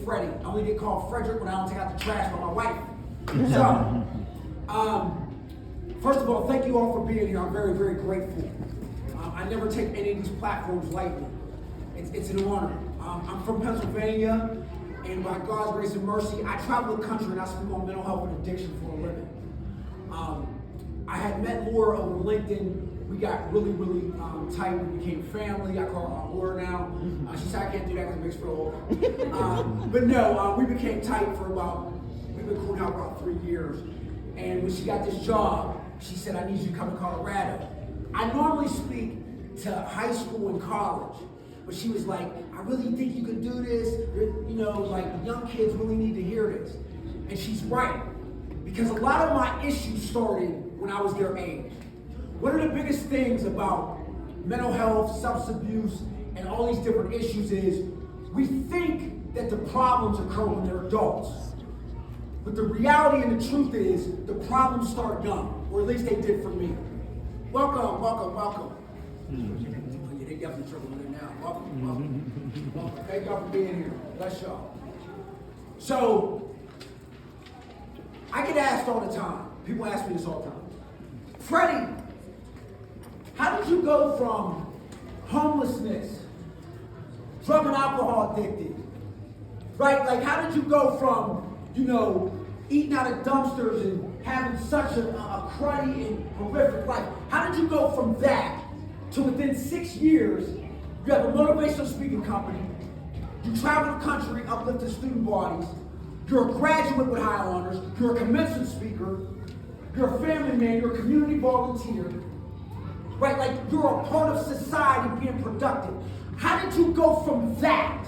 Freddie. I only get called Frederick when I don't take out the trash for my wife. So, first of all, thank you all for being here. I'm very, very grateful. I never take any of these platforms lightly. It's an honor. I'm from Pennsylvania, and by God's grace and mercy, I travel the country and I speak on mental health and addiction for a living. I had met Laura over LinkedIn. We got really, really tight. We became family. I call her Laura now. She said I can't do that because it makes her old. But no, we became tight for we've been cool now for about 3 years. And when she got this job, she said, I need you to come to Colorado. I normally speak to high school and college, but she was like, I really think you could do this. You know, like young kids really need to hear this. And she's right, because a lot of my issues started when I was their age. One of the biggest things about mental health, substance abuse, and all these different issues is we think that the problems occur when they're adults. But the reality and the truth is the problems start young, or at least they did for me. Welcome, welcome, welcome. Yeah, they definitely trickling in now. Welcome, welcome, welcome. Thank y'all for being here. Bless y'all. So, I get asked all the time. People ask me this all the time. Freddie, how did you go from homelessness, drug and alcohol addicted, right? Like, how did you go from, you know, eating out of dumpsters and having such a cruddy and horrific life? How did you go from that to within 6 years, you have a motivational speaking company, you travel the country, uplifting student bodies, you're a graduate with high honors, you're a commencement speaker, you're a family man, you're a community volunteer, right? Like, you're a part of society being productive. How did you go from that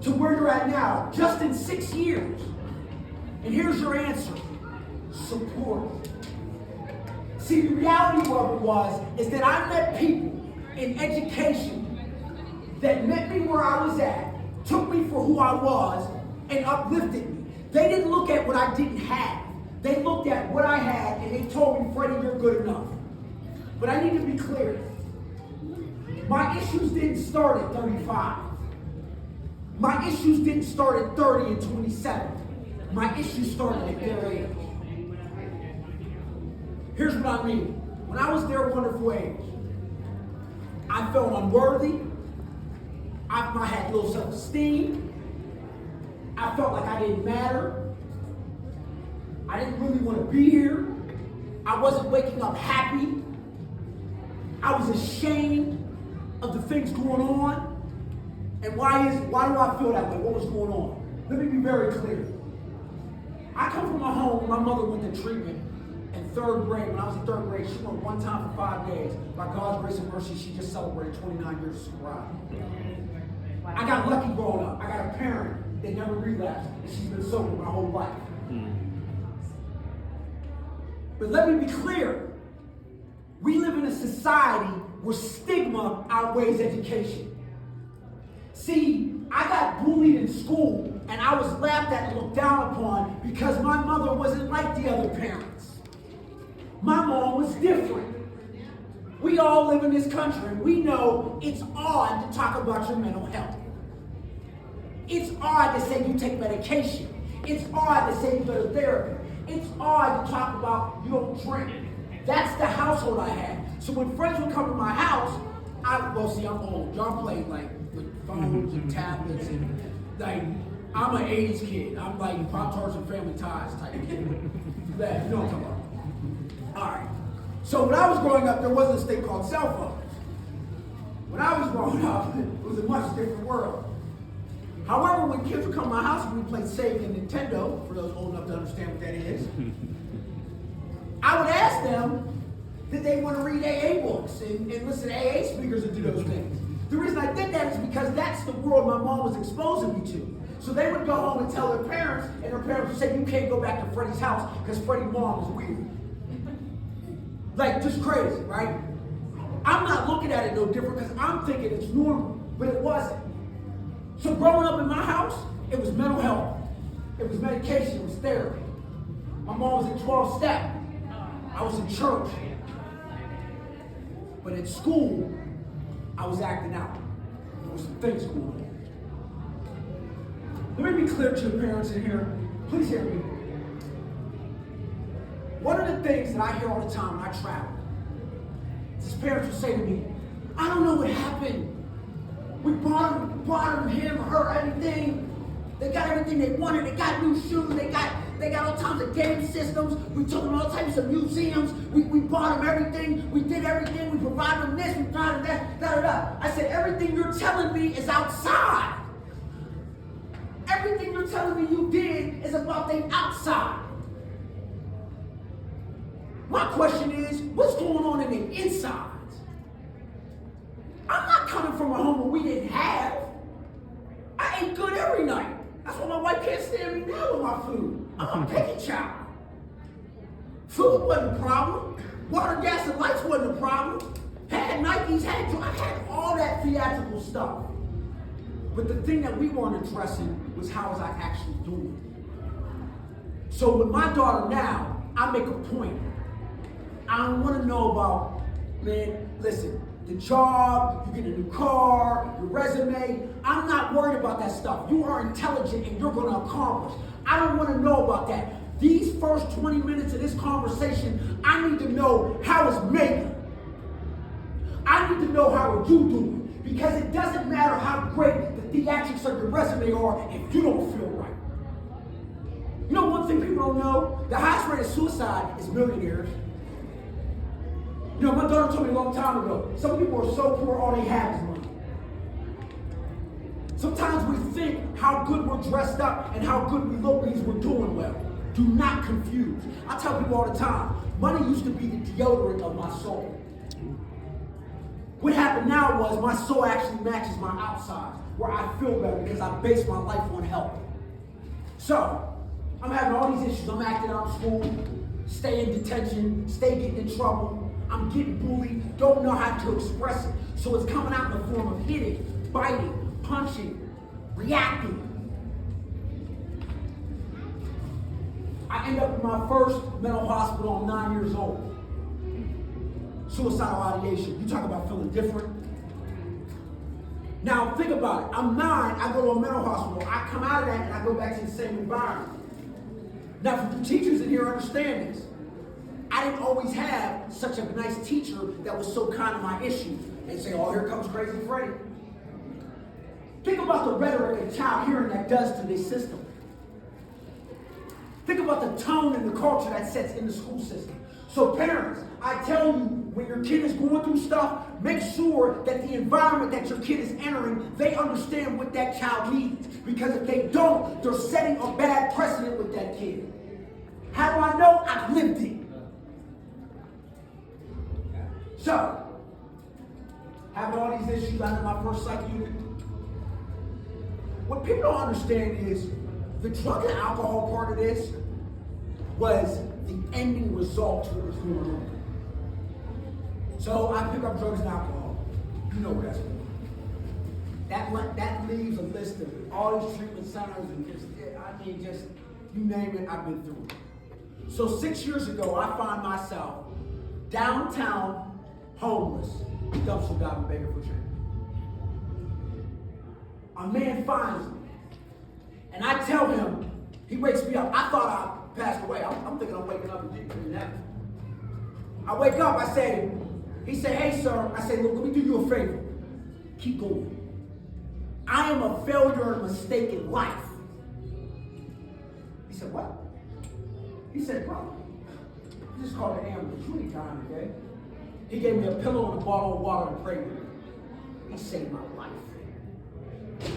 to where you're at now, just in 6 years? And here's your answer: support. See, the reality of it is that I met people in education that met me where I was at, took me for who I was, and uplifted me. They didn't look at what I didn't have. They looked at what I had and they told me, Freddie, you're good enough. But I need to be clear. My issues didn't start at 35. My issues didn't start at 30 and 27. My issues started at their age. Here's what I mean. When I was their wonderful age, I felt unworthy. I had low self-esteem. I felt like I didn't matter. I didn't really want to be here. I wasn't waking up happy. I was ashamed of the things going on. And why do I feel that way? What was going on? Let me be very clear. I come from a home where my mother went to treatment in 3rd grade. When I was in 3rd grade, she went one time for 5 days. By God's grace and mercy, she just celebrated 29 years of sobriety. I got lucky growing up. I got a parent that never relapsed, and she's been sober my whole life. But let me be clear. We live in a society where stigma outweighs education. See, I got bullied in school, and I was laughed at and looked down upon because my mother wasn't like the other parents. My mom was different. We all live in this country, and we know it's odd to talk about your mental health. It's odd to say you take medication. It's odd to say you go to therapy. It's odd to talk about you don't drink. That's the household I had. So when friends would come to my house, I'm old. Y'all played like with phones and tablets and like, I'm an 80s kid. I'm like Pop-Tarts and Family Ties type kid. You know what I'm talking about. All right. So when I was growing up, there wasn't this thing called cell phones. When I was growing up, it was a much different world. However, when kids would come to my house and we played Sega and Nintendo, for those old enough to understand what that is, I would ask them, did they want to read AA books and listen to AA speakers and do those things? The reason I did that is because that's the world my mom was exposing me to. So they would go home and tell their parents, and their parents would say, you can't go back to Freddie's house because Freddie's mom is weird. Like, just crazy, right? I'm not looking at it no different because I'm thinking it's normal, but it wasn't. So growing up in my house, it was mental health. It was medication, it was therapy. My mom was in 12-step. I was in church. But at school, I was acting out. There was some things going on. Let me be clear to the parents in here. Please hear me. One of the things that I hear all the time when I travel, these parents will say to me, I don't know what happened. We bought them, him, her, everything. They got everything they wanted. They got new shoes. They got all types of game systems. We took them all types of museums. We bought them everything. We did everything. We provided them this. We provided that. Da da da. I said, everything you're telling me is outside. Everything you're telling me you did is about the outside. My question is, what's going on in the inside? I'm not coming from a home where we didn't have. I ate good every night. That's why my wife can't stand me now with my food. I'm a picky child. Food wasn't a problem. Water, gas, and lights wasn't a problem. Had Nikes, I had all that theatrical stuff. But the thing that we weren't addressing was how was I actually doing. So with my daughter now, I make a point. I don't want to know about, man, listen, the job, you get a new car, your resume. I'm not worried about that stuff. You are intelligent and you're going to accomplish. I don't want to know about that. These first 20 minutes of this conversation, I need to know how is Megan. I need to know how are you doing. Because it doesn't matter how great the theatrics of your resume are if you don't feel right. You know one thing people don't know? The highest rate of suicide is millionaires. You know, my daughter told me a long time ago, some people are so poor all they have is money. Sometimes we think how good we're dressed up and how good we look means we're doing well. Do not confuse. I tell people all the time, money used to be the deodorant of my soul. What happened now was my soul actually matches my outside, where I feel better because I base my life on health. So, I'm having all these issues. I'm acting out in school, stay in detention, stay getting in trouble. I'm getting bullied, don't know how to express it. So it's coming out in the form of hitting, biting, punching, reacting. I end up in my first mental hospital. I'm 9 years old. Suicidal ideation. You talk about feeling different. Now think about it. I'm 9, I go to a mental hospital. I come out of that and I go back to the same environment. Now for the teachers in here understand this. I didn't always have such a nice teacher that was so kind of my issues. They say, oh, here comes crazy Freddie. Think about the rhetoric a child hearing that does to this system. Think about the tone and the culture that sets in the school system. So parents, I tell you, when your kid is going through stuff, make sure that the environment that your kid is entering, they understand what that child needs. Because if they don't, they're setting a bad precedent with that kid. How do I know? I've lived it. So, having all these issues under my first psych unit, what people don't understand is the drug and alcohol part of this was the ending result to what was going on. So I pick up drugs and alcohol. You know what that's for. That leaves a list of all these treatment centers and just, you name it, I've been through it. So 6 years ago, I find myself downtown, homeless, dumpster diving, begging for change. A man finds me, and I tell him, he wakes me up. I thought I passed away. I'm thinking I'm waking up and getting that. I wake up, he said, hey sir, I say, look, let me do you a favor. Keep going. I am a failure and mistake in life. He said, what? He said, bro, you just called an ambulance. You ain't dying today. He gave me a pillow and a bottle of water to pray with me. He saved my life.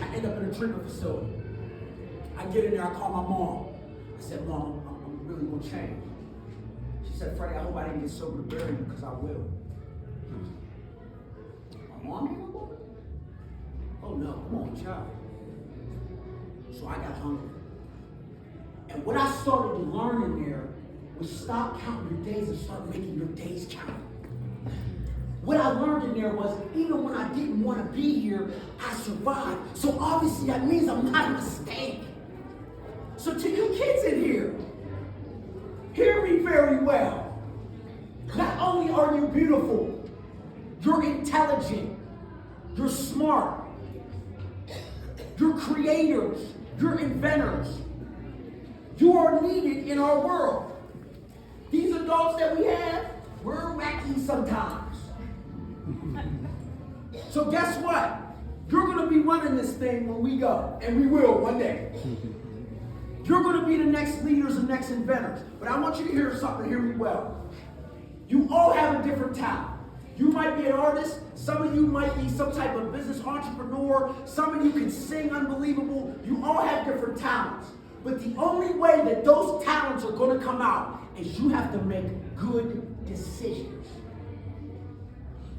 I end up in a treatment facility. I get in there, I call my mom. I said, Mom, I'm really gonna change. She said, Freddie, I hope I didn't get sober to bury you, because I will. My mom came on? Oh no, I'm on child. So I got hungry. And what I started to learn in there was stop counting your days and start making your days count. What I learned in there was, even when I didn't want to be here, I survived. So obviously that means I'm not a mistake. So to you kids in here, hear me very well. Not only are you beautiful, you're intelligent, you're smart, you're creators, You're inventors. You are needed in our world. These adults that we have, we're wacky sometimes. So guess what? You're going to be running this thing when we go, and we will one day. You're going to be the next leaders and next inventors. But I want you to hear something, hear me well. You all have a different talent. You might be an artist, some of you might be some type of business entrepreneur, some of you can sing unbelievable. You all have different talents. But the only way that those talents are going to come out is you have to make good decisions.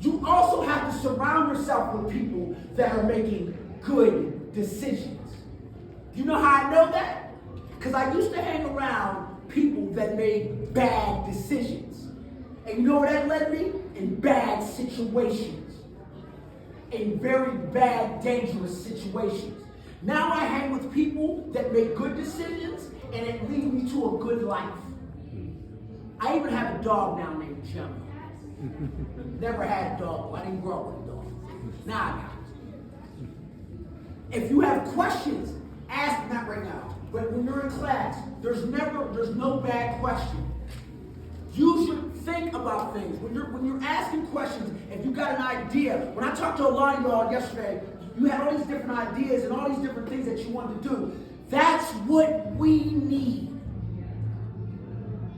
You also have to surround yourself with people that are making good decisions. You know how I know that? Because I used to hang around people that made bad decisions. And you know where that led me? In bad situations. In very bad, dangerous situations. Now I hang with people that make good decisions and it leads me to a good life. I even have a dog now named Gemma. Never had a dog. I didn't grow up with a dog. Now I got it. If you have questions, ask them that right now. But when you're in class, there's no bad question. You should think about things. When you're asking questions, if you got an idea, when I talked to a lot of y'all yesterday, you had all these different ideas and all these different things that you wanted to do. That's what we need.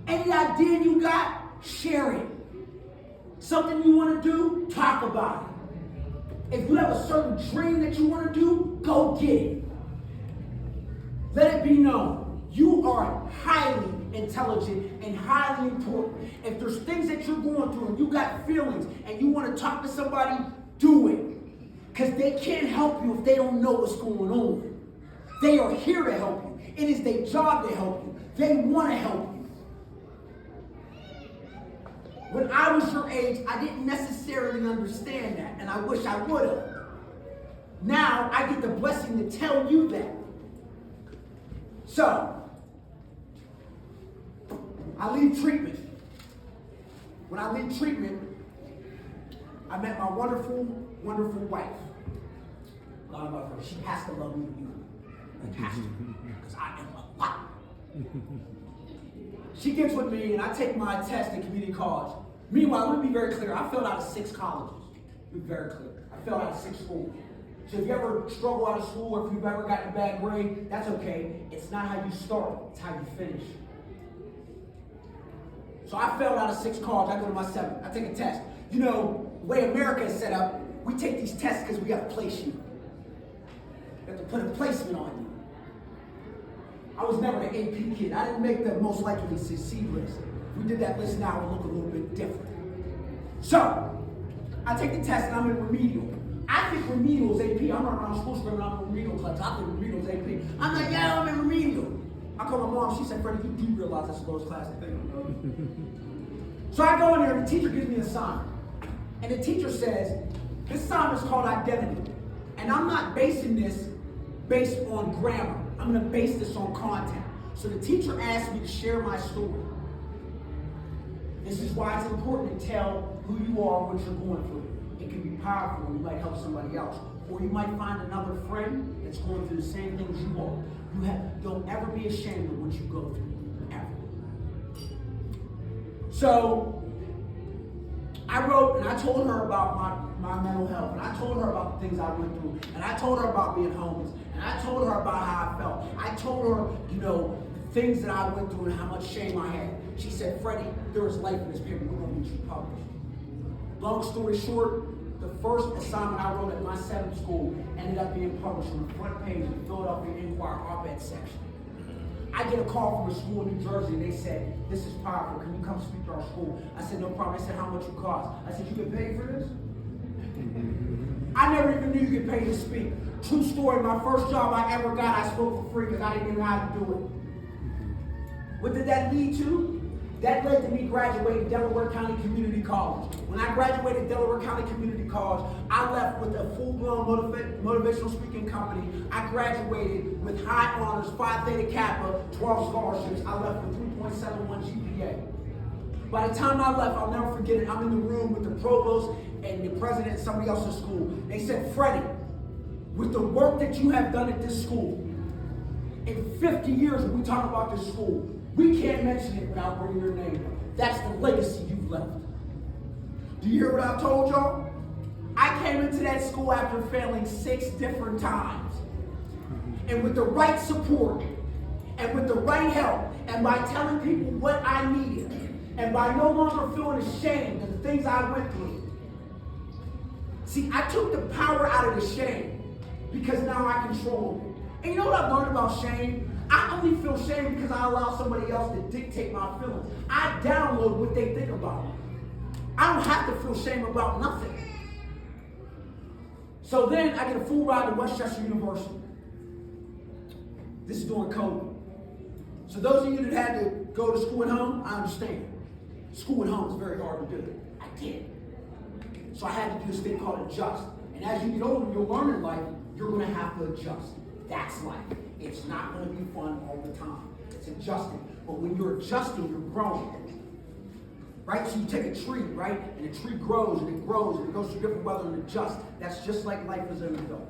Any idea you got, share it. Something you want to do, talk about it. If you have a certain dream that you want to do, go get it. Let it be known. You are highly intelligent and highly important. If there's things that you're going through and you got feelings and you want to talk to somebody, do it. Because they can't help you if they don't know what's going on. They are here to help you. It is their job to help you. They want to help you. When I was your age, I didn't necessarily understand that, and I wish I would have. Now, I get the blessing to tell you that. So, I leave treatment. When I leave treatment, I met my wonderful, wonderful wife. I love her. She has to love me to be has to, because I am a lot. She gets with me, and I take my test in community college. Meanwhile, let me be very clear. I failed out of 6 colleges. Be very clear. I failed out of 6 schools. So if you ever struggle out of school, or if you've ever gotten a bad grade, that's okay. It's not how you start, it's how you finish. So I failed out of 6 colleges. I go to my 7th. I take a test. You know, the way America is set up, we take these tests because we got to place you. We have to put a placement on you. I was never an AP kid. I didn't make the most likely to succeed list. If we did that list now, it would look a little bit different. So, I take the test and I'm in remedial. I think remedial is AP. I'm running around school screaming I'm in remedial class. I think remedial is AP. I'm like, yeah, I'm in remedial. I called my mom. She said, Freddie, you do realize that's the lowest class thing. So I go in there and the teacher gives me an assignment. And the teacher says, this assignment is called identity. And I'm not basing this based on grammar. I'm going to base this on content. So the teacher asked me to share my story. This is why it's important to tell who you are and what you're going through. It can be powerful and you might help somebody else. Or you might find another friend that's going through the same things you are. Don't ever be ashamed of what you go through, ever. So, I wrote and I told her about my mental health, and I told her about the things I went through, and I told her about being homeless, and I told her about how I felt. I told her, the things that I went through and how much shame I had. She said, Freddie, there is life in this paper. We're going to get you published. Long story short, the first assignment I wrote at my 7th school ended up being published on the front page of the Philadelphia Inquirer op-ed section. I get a call from a school in New Jersey, and they said, this is powerful. Can you come speak to our school? I said, no problem. They said, how much it cost? I said, you get paid for this? I never even knew you get paid to speak. True story, my first job I ever got, I spoke for free because I didn't even know how to do it. What did that lead to? That led to me graduating Delaware County Community College. When I graduated Delaware County Community College, I left with a full-blown motivational speaking company. I graduated with high honors, Phi Theta Kappa, 12 scholarships. I left with 3.71 GPA. By the time I left, I'll never forget it. I'm in the room with the provost and the president of somebody else's school. They said, Freddie, with the work that you have done at this school, In 50 years, when we talk about this school, we can't mention it without bringing your name up. That's the legacy you've left. Do you hear what I've told y'all? I came into that school after failing 6 different times. And with the right support, and with the right help, and by telling people what I needed, and by no longer feeling ashamed of the things I went through. See, I took the power out of the shame because now I control it. And you know what I've learned about shame? I only feel shame because I allow somebody else to dictate my feelings. I download what they think about me. I don't have to feel shame about nothing. So then I get a full ride to Westchester University. This is during COVID. So those of you that had to go to school at home, I understand. School at home is very hard to do. I did. So I had to do this thing called adjust. And as you get older, you'll learn in life, you're going to have to adjust. That's life. It's not going to be fun all the time. It's adjusting. But when you're adjusting, you're growing. Right? So you take a tree, right? And the tree grows and it grows and it goes through different weather and adjusts. That's just like life as an adult.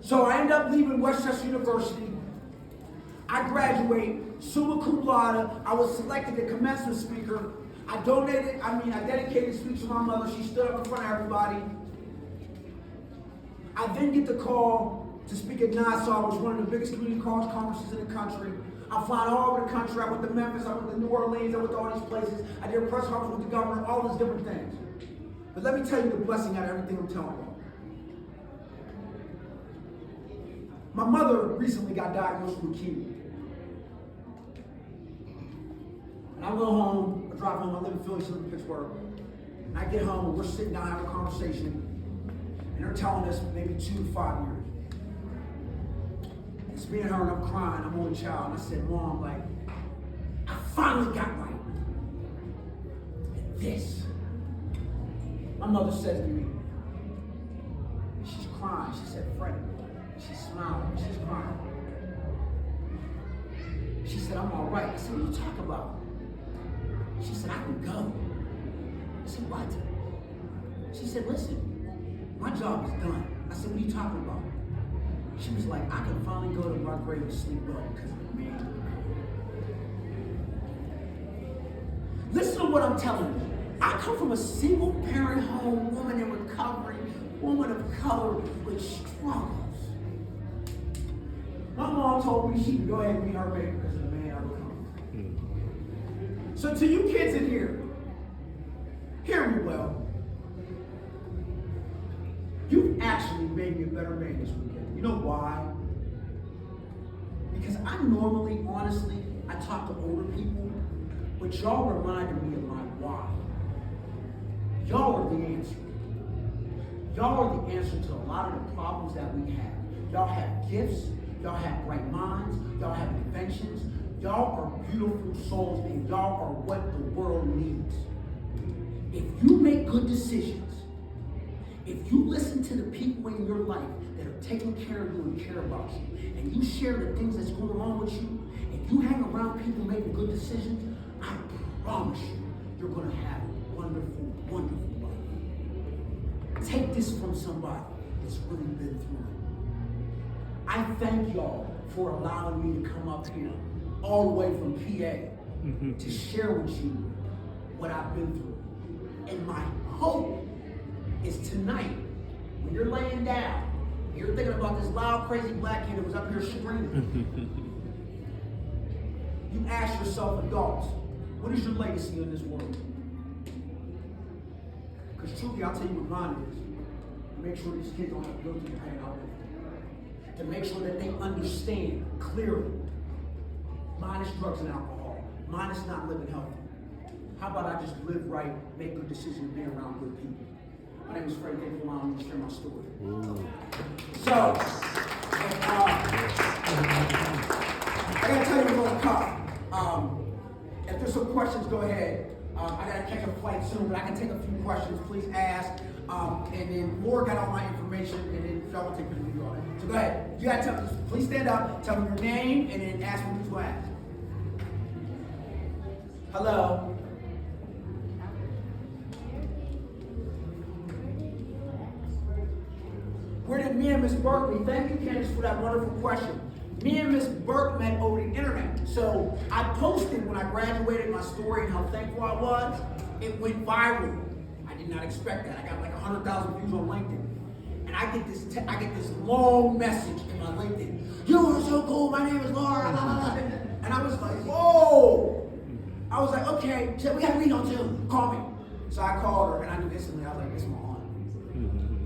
So I end up leaving Westchester University. I graduate, summa cum laude. I was selected a commencement speaker. I dedicated a speech to my mother. She stood up in front of everybody. I then get the call to speak at Nassau, which is one of the biggest community college conferences in the country. I'm flying all over the country. I went to Memphis, I went to New Orleans, I went to all these places. I did a press conference with the governor, all these different things. But let me tell you the blessing out of everything I'm telling you. My mother recently got diagnosed with leukemia. And I go home, I drive home, I live in Philly, she lives in Pittsburgh. And I get home and we're sitting down having a conversation. And they're telling us maybe 2 to 5 years. It's me and her and I'm crying, I'm only child. And I said, Mom, like, I finally got right. And this. My mother says to me, she's crying, she said, Freddie. She's smiling, she's crying. She said, I'm all right. I said, what are you talking about? She said, I can go. I said, what? She said, listen, my job is done. I said, what are you talking about? She was like, I can finally go to my grave and sleep well because of me. Listen to what I'm telling you. I come from a single parent home, woman in recovery, woman of color with struggles. My mom told me she could go ahead and be her baby because of the man I become. So to you kids in here, hear me well. You've actually made me a better man this weekend. You know why? Because I normally, honestly, I talk to older people, but y'all reminded me of my why. Y'all are the answer. Y'all are the answer to a lot of the problems that we have. Y'all have gifts. Y'all have bright minds. Y'all have inventions. Y'all are beautiful souls, and y'all are what the world needs. If you make good decisions, if you listen to the people in your life that are taking care of you and care about you, and you share the things that's going on with you, and you hang around people making good decisions, I promise you, you're going to have a wonderful, wonderful life. Take this from somebody that's really been through it. I thank y'all for allowing me to come up here all the way from PA to share with you what I've been through. And my hope is tonight, when you're laying down, you're thinking about this loud, crazy black kid that was up here screaming. You ask yourself, adults, what is your legacy in this world? Because truly, I'll tell you what mine is. To make sure these kids don't have to go through the pain I've been through. To make sure that they understand clearly. Mine is drugs and alcohol. Mine is not living healthy. How about I just live right, make good decisions, and be around good people? My name is Freddie. Thank you for allowing me to share my story. So, I gotta tell you what's coming. If there's some questions, go ahead. I gotta catch a flight soon, but I can take a few questions. Please ask. And then Laura got all my information, and then y'all will take the video on it. So go ahead. You gotta tell me. Please stand up. Tell me your name, and then ask me to ask. Hello. Where did me and Miss Burke meet? Thank you, Candace, for that wonderful question. Me and Miss Burke met over the internet. So I posted when I graduated my story and how thankful I was. It went viral. I did not expect that. I got like 100,000 views on LinkedIn. And I get this long message in my LinkedIn. You are so cool. My name is Laura. And I was like, whoa. I was like, okay, we got to meet on Zoom. Call me. So I called her and I knew instantly. I was like, this is my aunt.